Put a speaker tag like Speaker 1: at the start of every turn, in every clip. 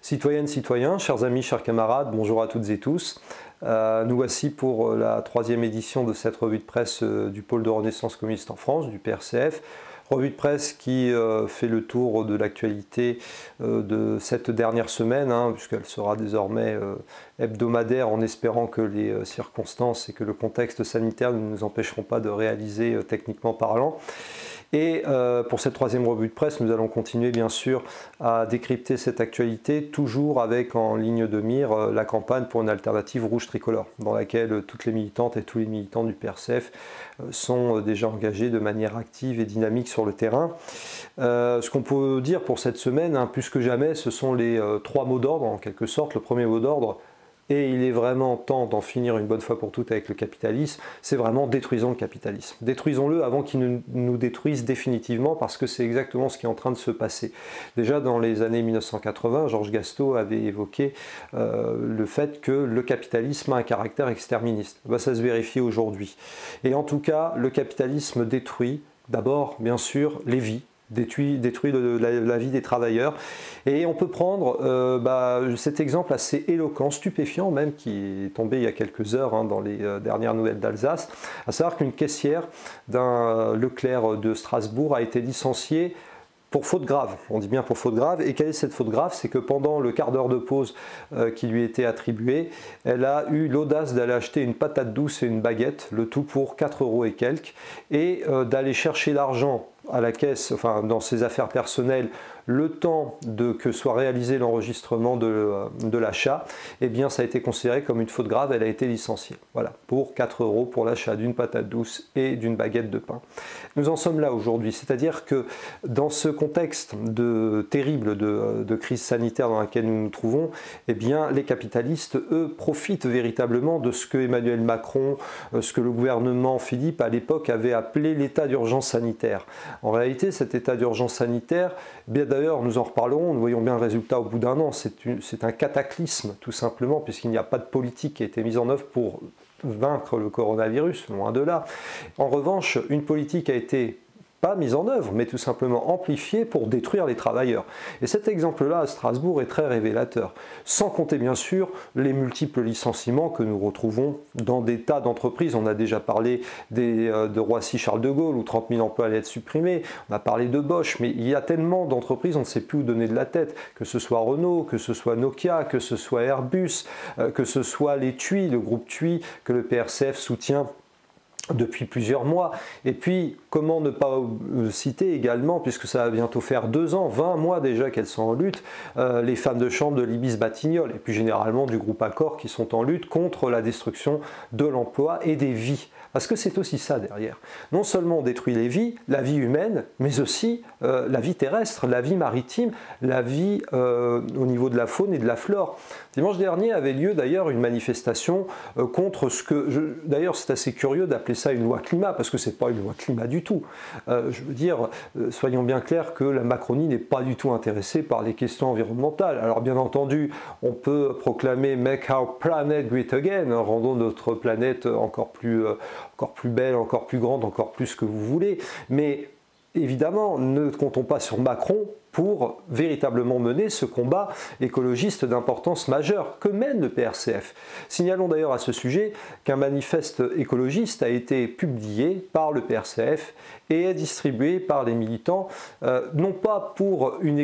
Speaker 1: Citoyennes, citoyens, chers amis, chers camarades, bonjour à toutes et tous. Nous voici pour la troisième édition de cette revue de presse du pôle de Renaissance communiste en France, du PRCF. Revue de presse qui fait le tour de l'actualité de cette dernière semaine, puisqu'elle sera désormais hebdomadaire, en espérant que les circonstances et que le contexte sanitaire ne nous empêcheront pas de réaliser techniquement parlant. Et pour cette troisième revue de presse, nous allons continuer bien sûr à décrypter cette actualité, toujours avec en ligne de mire la campagne pour une alternative rouge tricolore, dans laquelle toutes les militantes et tous les militants du PRCF sont déjà engagés de manière active et dynamique sur le terrain. Ce qu'on peut dire pour cette semaine, plus que jamais, ce sont les trois mots d'ordre en quelque sorte. Le premier mot d'ordre, et il est vraiment temps d'en finir une bonne fois pour toutes avec le capitalisme, c'est vraiment détruisons le capitalisme. Détruisons-le avant qu'il ne nous détruise définitivement, parce que c'est exactement ce qui est en train de se passer. Déjà dans les années 1980, Georges Gastaut avait évoqué le fait que le capitalisme a un caractère exterministe. Ça se vérifie aujourd'hui. Et en tout cas, le capitalisme détruit d'abord, bien sûr, les vies, détruit la vie des travailleurs. Et on peut prendre cet exemple assez éloquent, stupéfiant même, qui est tombé il y a quelques heures dans les dernières nouvelles d'Alsace, à savoir qu'une caissière d'un Leclerc de Strasbourg a été licenciée pour faute grave. On dit bien pour faute grave. Et quelle est cette faute grave? C'est que pendant le quart d'heure de pause qui lui était attribué, elle a eu l'audace d'aller acheter une patate douce et une baguette, le tout pour 4 € et quelques, et d'aller chercher l'argent à la caisse, enfin dans ses affaires personnelles, le temps que soit réalisé l'enregistrement de l'achat, eh bien ça a été considéré comme une faute grave, elle a été licenciée. Voilà, pour 4 € pour l'achat d'une patate douce et d'une baguette de pain. Nous en sommes là aujourd'hui, c'est-à-dire que dans ce contexte terrible de crise sanitaire dans laquelle nous nous trouvons, eh bien les capitalistes, eux, profitent véritablement de ce que Emmanuel Macron, ce que le gouvernement Philippe à l'époque avait appelé l'état d'urgence sanitaire. En réalité, cet état d'urgence sanitaire, bien d'ailleurs, nous en reparlerons, nous voyons bien le résultat au bout d'un an, c'est un cataclysme tout simplement, puisqu'il n'y a pas de politique qui a été mise en œuvre pour vaincre le coronavirus, loin de là. En revanche, une politique a été pas mise en œuvre, mais tout simplement amplifiée pour détruire les travailleurs. Et cet exemple-là à Strasbourg est très révélateur. Sans compter bien sûr les licenciements que nous retrouvons dans des tas d'entreprises. On a déjà parlé de Roissy-Charles de Gaulle où 30 000 emplois allaient être supprimés. On a parlé de Bosch, mais il y a tellement d'entreprises, on ne sait plus où donner de la tête. Que ce soit Renault, que ce soit Nokia, que ce soit Airbus, que ce soit les TUI, le groupe TUI que le PRCF soutient depuis plusieurs mois. Et puis, comment ne pas citer également, puisque ça va bientôt faire 2 ans, 20 mois déjà qu'elles sont en lutte, les femmes de chambre de l'Ibis-Batignolles, et puis généralement du groupe Accor, qui sont en lutte contre la destruction de l'emploi et des vies. Parce que c'est aussi ça derrière. Non seulement on détruit les vies, la vie humaine, mais aussi la vie terrestre, la vie maritime, la vie au niveau de la faune et de la flore. Dimanche dernier avait lieu d'ailleurs une manifestation contre ce que... D'ailleurs c'est assez curieux d'appeler ça une loi climat, parce que c'est pas une loi climat du tout. Je veux dire, soyons bien clairs que la Macronie n'est pas du tout intéressée par les questions environnementales. Alors bien entendu, on peut proclamer « Make our planet great again », rendons notre planète encore plus belle, encore plus grande, encore plus que vous voulez. Mais évidemment, ne comptons pas sur Macron pour véritablement mener ce combat écologiste d'importance majeure que mène le PRCF. Signalons d'ailleurs à ce sujet qu'un manifeste écologiste a été publié par le PRCF et est distribué par les militants, non pas pour une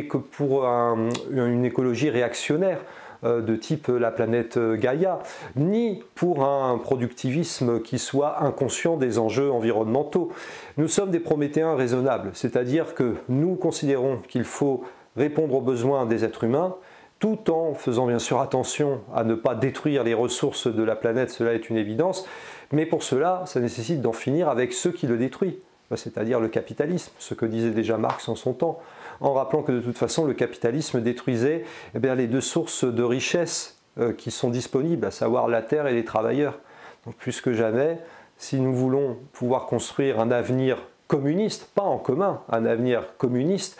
Speaker 1: écologie réactionnaire, de type la planète Gaïa, ni pour un productivisme qui soit inconscient des enjeux environnementaux. Nous sommes des prométhéens raisonnables, c'est-à-dire que nous considérons qu'il faut répondre aux besoins des êtres humains, tout en faisant bien sûr attention à ne pas détruire les ressources de la planète, cela est une évidence, mais pour cela, ça nécessite d'en finir avec ceux qui le détruisent, c'est-à-dire le capitalisme, ce que disait déjà Marx en son temps, en rappelant que de toute façon le capitalisme détruisait les 2 sources de richesse qui sont disponibles, à savoir la terre et les travailleurs. Donc plus que jamais, si nous voulons pouvoir construire un avenir communiste, pas en commun, un avenir communiste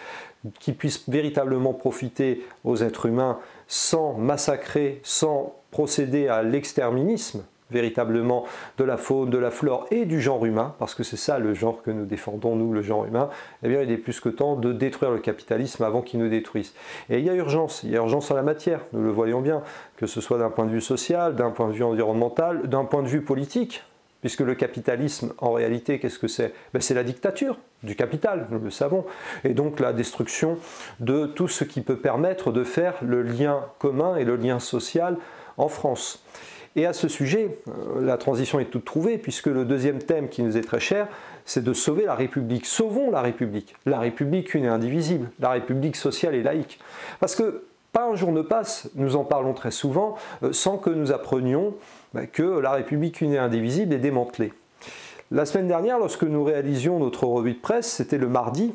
Speaker 1: qui puisse véritablement profiter aux êtres humains sans massacrer, sans procéder à l'exterminisme, véritablement de la faune, de la flore et du genre humain, parce que c'est ça le genre que nous défendons, nous, le genre humain, eh bien il est plus que temps de détruire le capitalisme avant qu'il nous détruise. Et il y a urgence en la matière, nous le voyons bien, que ce soit d'un point de vue social, d'un point de vue environnemental, d'un point de vue politique, puisque le capitalisme, en réalité, qu'est-ce que c'est? Ben, c'est la dictature du capital, nous le savons, et donc la destruction de tout ce qui peut permettre de faire le lien commun et le lien social en France. Et à ce sujet, la transition est toute trouvée, puisque le deuxième thème qui nous est très cher, c'est de sauver la République. Sauvons la République une et indivisible, la République sociale et laïque. Parce que pas un jour ne passe, nous en parlons très souvent, sans que nous apprenions que la République une et indivisible est démantelée. La semaine dernière, lorsque nous réalisions notre revue de presse, c'était le mardi,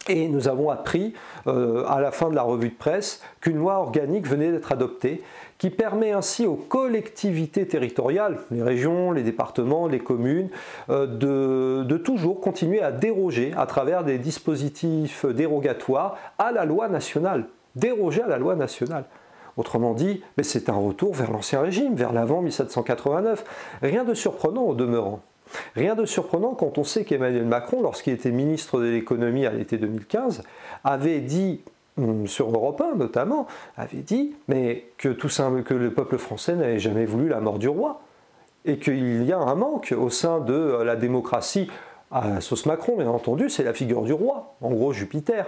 Speaker 1: et nous avons appris à la fin de la revue de presse qu'une loi organique venait d'être adoptée qui permet ainsi aux collectivités territoriales, les régions, les départements, les communes, de toujours continuer à déroger à travers des dispositifs dérogatoires à la loi nationale. Déroger à la loi nationale. Autrement dit, c'est un retour vers l'ancien régime, vers l'avant 1789. Rien de surprenant au demeurant. Rien de surprenant quand on sait qu'Emmanuel Macron, lorsqu'il était ministre de l'économie à l'été 2015, avait dit, sur Europe 1 notamment, avait dit que le peuple français n'avait jamais voulu la mort du roi. Et qu'il y a un manque au sein de la démocratie, à la sauce Macron bien entendu, c'est la figure du roi, en gros Jupiter.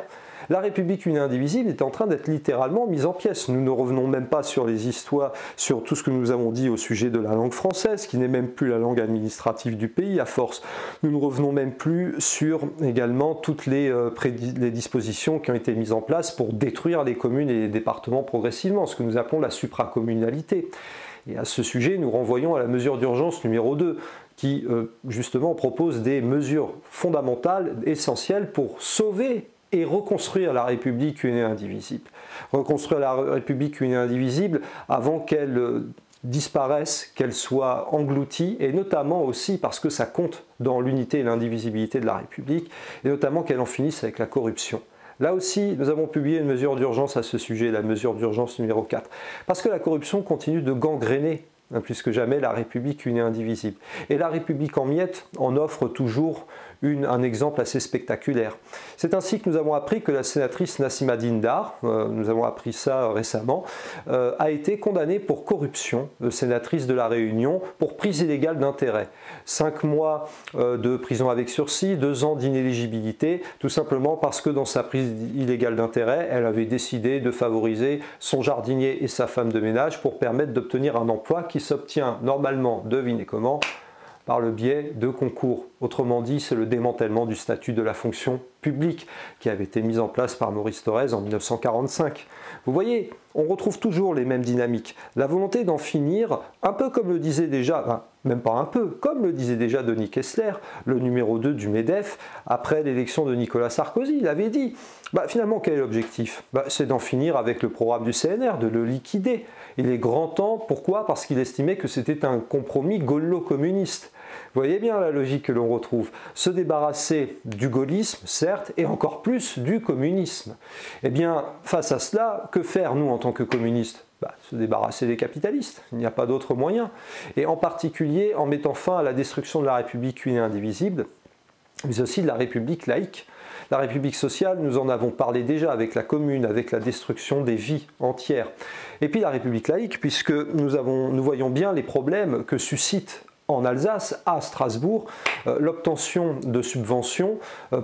Speaker 1: La République une et indivisible est en train d'être littéralement mise en pièces. Nous ne revenons même pas sur les histoires, sur tout ce que nous avons dit au sujet de la langue française, qui n'est même plus la langue administrative du pays à force. Nous ne revenons même plus sur également toutes les dispositions qui ont été mises en place pour détruire les communes et les départements progressivement, ce que nous appelons la supracommunalité. Et à ce sujet, nous renvoyons à la mesure d'urgence numéro 2, qui justement propose des mesures fondamentales, essentielles pour sauver et reconstruire la République une et indivisible. Reconstruire la République une et indivisible avant qu'elle disparaisse, qu'elle soit engloutie, et notamment aussi parce que ça compte dans l'unité et l'indivisibilité de la République, et notamment qu'elle en finisse avec la corruption. Là aussi, nous avons publié une mesure d'urgence à ce sujet, la mesure d'urgence numéro 4, parce que la corruption continue de gangréner plus que jamais la République une et indivisible. Et la République en miettes en offre toujours un exemple assez spectaculaire. C'est ainsi que nous avons appris que la sénatrice Nassima Dindar, nous avons appris ça récemment, a été condamnée pour corruption, sénatrice de la Réunion, pour prise illégale d'intérêt. 5 mois de prison avec sursis, 2 ans d'inéligibilité, tout simplement parce que dans sa prise illégale d'intérêt, elle avait décidé de favoriser son jardinier et sa femme de ménage pour permettre d'obtenir un emploi qui s'obtient normalement, devinez comment, par le biais de concours. Autrement dit, c'est le démantèlement du statut de la fonction publique qui avait été mis en place par Maurice Thorez en 1945. Vous voyez, on retrouve toujours les mêmes dynamiques. La volonté d'en finir, un peu comme le disait déjà, même pas un peu, comme le disait déjà Denis Kessler, le numéro 2 du MEDEF, après l'élection de Nicolas Sarkozy. Il avait dit, finalement, quel est l'objectif? C'est d'en finir avec le programme du CNR, de le liquider. Il est grand temps, pourquoi? Parce qu'il estimait que c'était un compromis gaullo-communiste. Vous voyez bien la logique que l'on retrouve. Se débarrasser du gaullisme, certes, et encore plus du communisme. Eh bien, face à cela, que faire nous en tant que communistes? Se débarrasser des capitalistes, il n'y a pas d'autre moyen. Et en particulier en mettant fin à la destruction de la République une et indivisible, mais aussi de la République laïque. La République sociale, nous en avons parlé déjà avec la commune, avec la destruction des vies entières. Et puis la République laïque, puisque nous voyons bien les problèmes que suscite en Alsace, à Strasbourg, l'obtention de subventions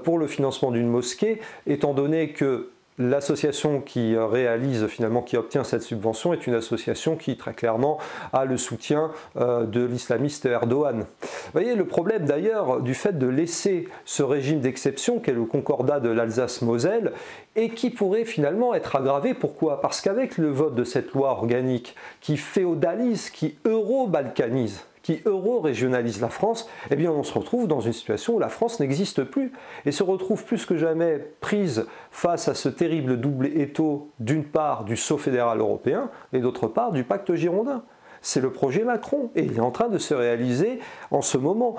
Speaker 1: pour le financement d'une mosquée, étant donné que l'association qui réalise finalement, qui obtient cette subvention est une association qui très clairement a le soutien de l'islamiste Erdogan. Vous voyez le problème d'ailleurs du fait de laisser ce régime d'exception qu'est le concordat de l'Alsace-Moselle et qui pourrait finalement être aggravé. Pourquoi? Parce qu'avec le vote de cette loi organique qui féodalise, qui euro-balkanise, qui euro-régionalise la France, eh bien on se retrouve dans une situation où la France n'existe plus et se retrouve plus que jamais prise face à ce terrible double étau d'une part du sceau fédéral européen et d'autre part du pacte girondin. C'est le projet Macron et il est en train de se réaliser en ce moment.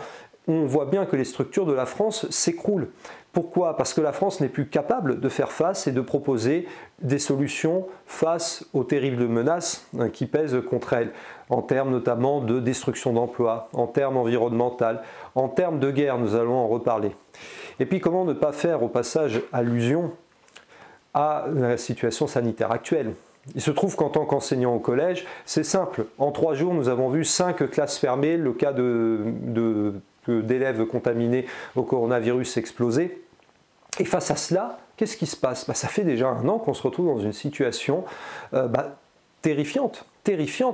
Speaker 1: on voit bien que les structures de la France s'écroulent. Pourquoi? Parce que la France n'est plus capable de faire face et de proposer des solutions face aux terribles menaces qui pèsent contre elle, en termes notamment de destruction d'emplois, en termes environnementaux, en termes de guerre, nous allons en reparler. Et puis comment ne pas faire au passage allusion à la situation sanitaire actuelle? Il se trouve qu'en tant qu'enseignant au collège, c'est simple. En 3 jours, nous avons vu 5 classes fermées, le cas d'élèves contaminés au coronavirus exploser. Et face à cela, qu'est-ce qui se passe? Ça fait déjà 1 an qu'on se retrouve dans une situation terrifiante,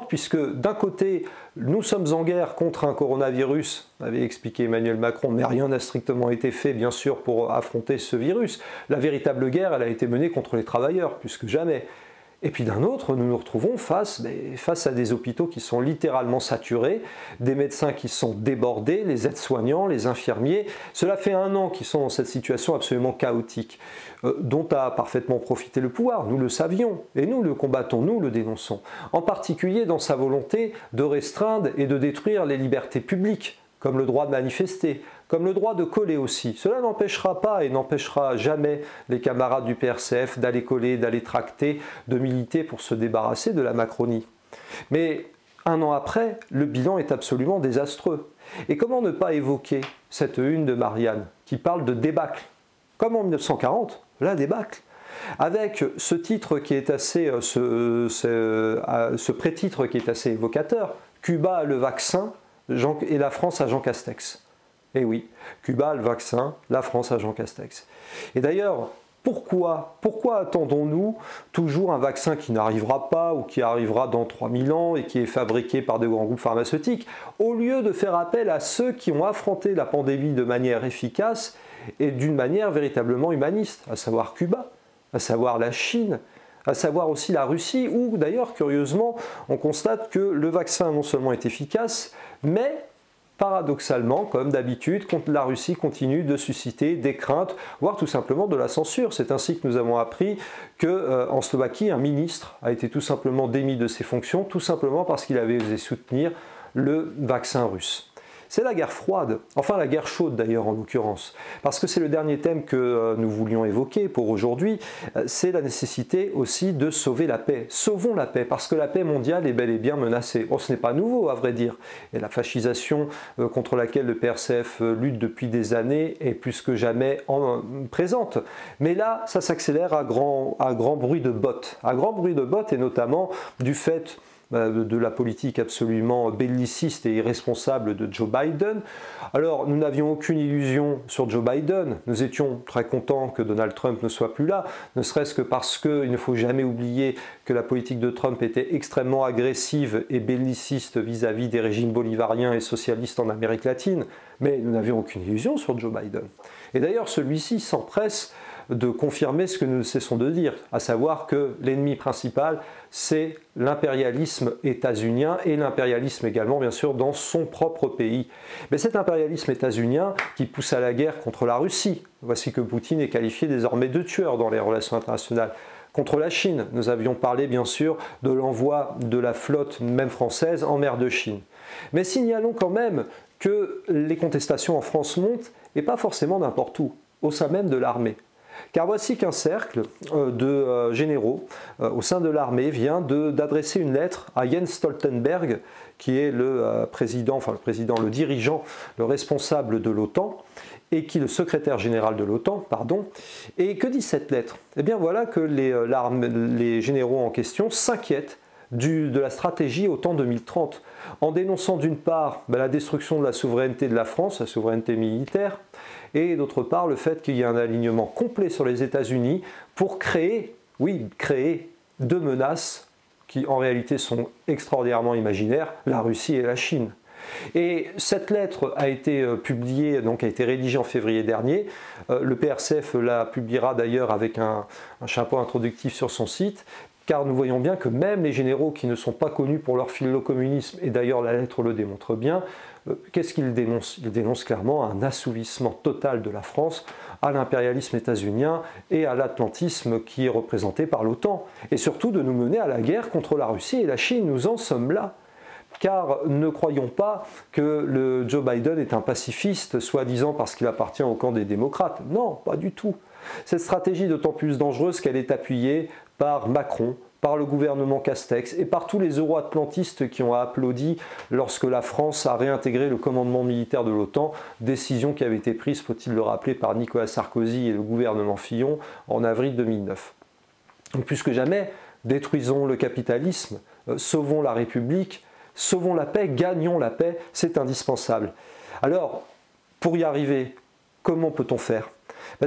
Speaker 1: puisque d'un côté, nous sommes en guerre contre un coronavirus, avait expliqué Emmanuel Macron, mais rien n'a strictement été fait, bien sûr, pour affronter ce virus. La véritable guerre, elle a été menée contre les travailleurs, plus que jamais. Et puis d'un autre, nous nous retrouvons face à des hôpitaux qui sont littéralement saturés, des médecins qui sont débordés, les aides-soignants, les infirmiers. Cela fait 1 an qu'ils sont dans cette situation absolument chaotique, dont a parfaitement profité le pouvoir. Nous le savions, et nous le combattons, nous le dénonçons. En particulier dans sa volonté de restreindre et de détruire les libertés publiques, comme le droit de manifester, comme le droit de coller aussi. Cela n'empêchera pas et n'empêchera jamais les camarades du PRCF d'aller coller, d'aller tracter, de militer pour se débarrasser de la Macronie. Mais 1 an après, le bilan est absolument désastreux. Et comment ne pas évoquer cette une de Marianne qui parle de débâcle, comme en 1940, la débâcle, avec ce titre qui est assez, ce pré-titre qui est assez évocateur, Cuba a le vaccin et la France à Jean Castex. Et oui, Cuba a le vaccin, la France à Jean Castex. Et d'ailleurs, pourquoi attendons-nous toujours un vaccin qui n'arrivera pas ou qui arrivera dans 3000 ans et qui est fabriqué par de grands groupes pharmaceutiques, au lieu de faire appel à ceux qui ont affronté la pandémie de manière efficace et d'une manière véritablement humaniste, à savoir Cuba, à savoir la Chine, à savoir aussi la Russie, où d'ailleurs, curieusement, on constate que le vaccin non seulement est efficace, mais paradoxalement, comme d'habitude, la Russie continue de susciter des craintes, voire tout simplement de la censure. C'est ainsi que nous avons appris qu'en Slovaquie, un ministre a été tout simplement démis de ses fonctions, tout simplement parce qu'il avait osé soutenir le vaccin russe. C'est la guerre froide, enfin la guerre chaude d'ailleurs en l'occurrence, parce que c'est le dernier thème que nous voulions évoquer pour aujourd'hui, c'est la nécessité aussi de sauver la paix. Sauvons la paix, parce que la paix mondiale est bel et bien menacée. Oh, ce n'est pas nouveau à vrai dire, et la fascisation contre laquelle le PRCF lutte depuis des années est plus que jamais présente. Mais là, ça s'accélère à grand bruit de bottes, et notamment du fait de la politique absolument belliciste et irresponsable de Joe Biden. Alors, nous n'avions aucune illusion sur Joe Biden. Nous étions très contents que Donald Trump ne soit plus là, ne serait-ce que parce qu'il ne faut jamais oublier que la politique de Trump était extrêmement agressive et belliciste vis-à-vis des régimes bolivariens et socialistes en Amérique latine. Mais nous n'avions aucune illusion sur Joe Biden. Et d'ailleurs, celui-ci s'empresse de confirmer ce que nous ne cessons de dire, à savoir que l'ennemi principal, c'est l'impérialisme états-unien et l'impérialisme également, bien sûr, dans son propre pays. Mais cet impérialisme états-unien qui pousse à la guerre contre la Russie, voici que Poutine est qualifié désormais de tueur dans les relations internationales. Contre la Chine, nous avions parlé bien sûr de l'envoi de la flotte, même française, en mer de Chine. Mais signalons quand même que les contestations en France montent, et pas forcément n'importe où, au sein même de l'armée. Car voici qu'un cercle de généraux au sein de l'armée vient d'adresser une lettre à Jens Stoltenberg, qui est le dirigeant, le responsable de l'OTAN, et qui est le secrétaire général de l'OTAN, pardon. Et que dit cette lettre? Eh bien voilà que les généraux en question s'inquiètent de la stratégie OTAN 2030, en dénonçant d'une part la destruction de la souveraineté de la France, la souveraineté militaire, et d'autre part le fait qu'il y ait un alignement complet sur les États-Unis pour créer deux menaces qui en réalité sont extraordinairement imaginaires, la Russie et la Chine. Et cette lettre a été publiée, donc a été rédigée en février dernier. Le PRCF la publiera d'ailleurs avec un chapeau introductif sur son site, car nous voyons bien que même les généraux qui ne sont pas connus pour leur philo-communisme, et d'ailleurs la lettre le démontre bien, qu'est-ce qu'ils dénoncent? Ils dénoncent clairement un assouvissement total de la France à l'impérialisme états-unien et à l'atlantisme qui est représenté par l'OTAN, et surtout de nous mener à la guerre contre la Russie et la Chine. Nous en sommes là. car ne croyons pas que le Joe Biden est un pacifiste, soi-disant parce qu'il appartient au camp des démocrates. Non, pas du tout. Cette stratégie est d'autant plus dangereuse qu'elle est appuyée par Macron, par le gouvernement Castex et par tous les euro-atlantistes qui ont applaudi lorsque la France a réintégré le commandement militaire de l'OTAN, décision qui avait été prise, faut-il le rappeler, par Nicolas Sarkozy et le gouvernement Fillon en avril 2009. Donc plus que jamais, détruisons le capitalisme, sauvons la République, sauvons la paix, gagnons la paix, c'est indispensable. Alors, pour y arriver, comment peut-on faire ?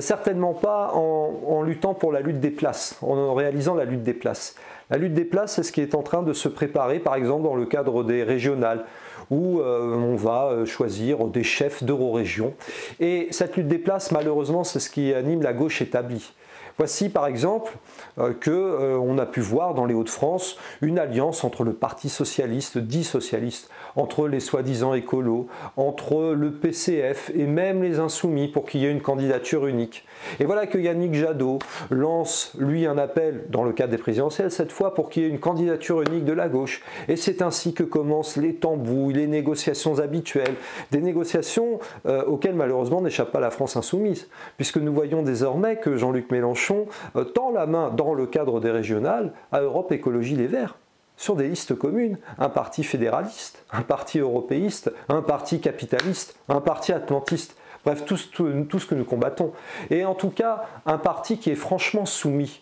Speaker 1: Certainement pas en luttant pour la lutte des places, en réalisant la lutte des places. La lutte des places, c'est ce qui est en train de se préparer, par exemple dans le cadre des régionales, où on va choisir des chefs d'eurorégion. Et cette lutte des places, malheureusement, c'est ce qui anime la gauche établie. Voici par exemple qu'on a pu voir dans les Hauts-de-France une alliance entre le Parti socialiste, dit socialiste, entre les soi-disant écolos, entre le PCF et même les Insoumis pour qu'il y ait une candidature unique. Et voilà que Yannick Jadot lance, lui, un appel, dans le cadre des présidentielles cette fois, pour qu'il y ait une candidature unique de la gauche. Et c'est ainsi que commencent les tambouilles, les négociations habituelles, des négociations auxquelles malheureusement n'échappe pas la France insoumise, puisque nous voyons désormais que Jean-Luc Mélenchon tend la main dans le cadre des régionales à Europe Écologie Les Verts, sur des listes communes, un parti fédéraliste, un parti européiste, un parti capitaliste, un parti atlantiste, bref, tout ce que nous combattons. Et en tout cas, un parti qui est franchement soumis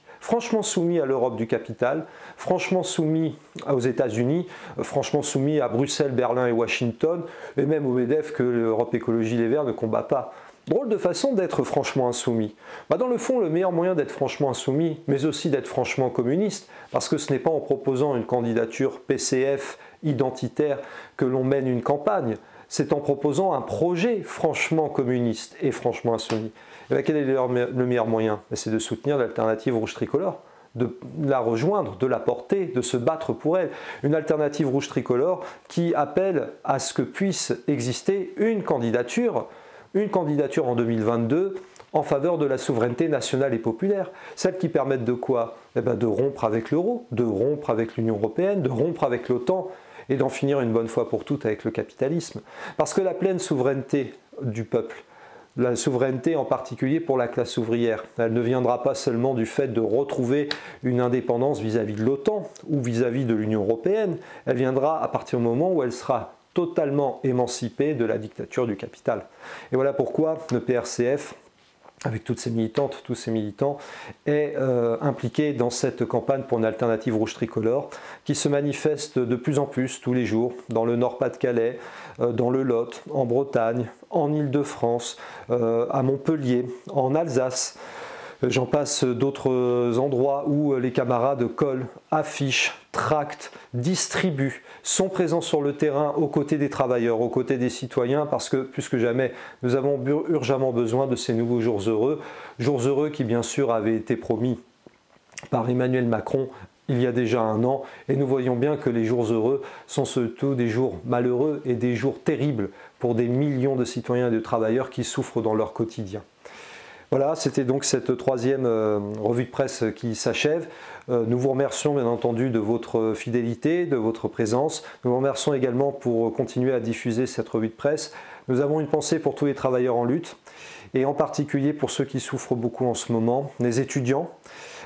Speaker 1: à l'Europe du capital, franchement soumis aux États-Unis, franchement soumis à Bruxelles, Berlin et Washington, et même au MEDEF que l'Europe Écologie Les Verts ne combat pas. Drôle de façon d'être franchement insoumis. Dans le fond, le meilleur moyen d'être franchement insoumis, mais aussi d'être franchement communiste, parce que ce n'est pas en proposant une candidature PCF identitaire que l'on mène une campagne, c'est en proposant un projet franchement communiste et franchement insoumis. Et quel est le meilleur moyen? C'est de soutenir l'alternative rouge tricolore, de la rejoindre, de la porter, de se battre pour elle. Une alternative rouge tricolore qui appelle à ce que puisse exister une candidature en 2022 en faveur de la souveraineté nationale et populaire. Celle qui permette de quoi? De rompre avec l'euro, de rompre avec l'Union européenne, de rompre avec l'OTAN et d'en finir une bonne fois pour toutes avec le capitalisme. Parce que la pleine souveraineté du peuple, la souveraineté en particulier pour la classe ouvrière, elle ne viendra pas seulement du fait de retrouver une indépendance vis-à-vis de l'OTAN ou vis-à-vis de l'Union européenne, elle viendra à partir du moment où elle sera totalement émancipée de la dictature du capital. Et voilà pourquoi le PRCF, avec toutes ses militantes, tous ses militants, est impliqué dans cette campagne pour une alternative rouge tricolore qui se manifeste de plus en plus tous les jours dans le Nord-Pas-de-Calais, dans le Lot, en Bretagne, en Île-de-France, à Montpellier, en Alsace. J'en passe d'autres endroits où les camarades collent, affichent, tractent, distribuent, sont présents sur le terrain aux côtés des travailleurs, aux côtés des citoyens, parce que plus que jamais, nous avons urgemment besoin de ces nouveaux jours heureux qui bien sûr avaient été promis par Emmanuel Macron il y a déjà un an, et nous voyons bien que les jours heureux sont surtout des jours malheureux et des jours terribles pour des millions de citoyens et de travailleurs qui souffrent dans leur quotidien. Voilà, c'était donc cette troisième revue de presse qui s'achève. Nous vous remercions bien entendu de votre fidélité, de votre présence. Nous vous remercions également pour continuer à diffuser cette revue de presse. Nous avons une pensée pour tous les travailleurs en lutte et en particulier pour ceux qui souffrent beaucoup en ce moment, les étudiants,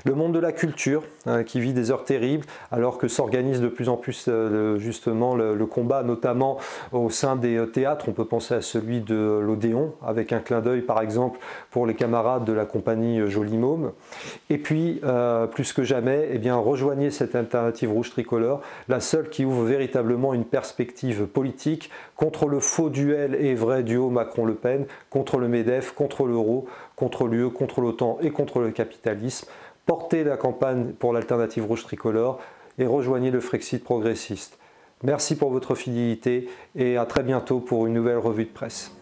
Speaker 1: le monde de la culture qui vit des heures terribles alors que s'organise de plus en plus justement le combat, notamment au sein des théâtres. On peut penser à celui de l'Odéon avec un clin d'œil par exemple pour les camarades de la compagnie Joli Môme. Et puis plus que jamais, rejoignez cette alternative rouge tricolore, la seule qui ouvre véritablement une perspective politique contre le faux duel et vrai duo Macron-Le Pen, contre le MEDEF, contre l'euro, contre l'UE, contre l'OTAN et contre le capitalisme. Portez la campagne pour l'alternative rouge tricolore et rejoignez le Frexit progressiste. Merci pour votre fidélité et à très bientôt pour une nouvelle revue de presse.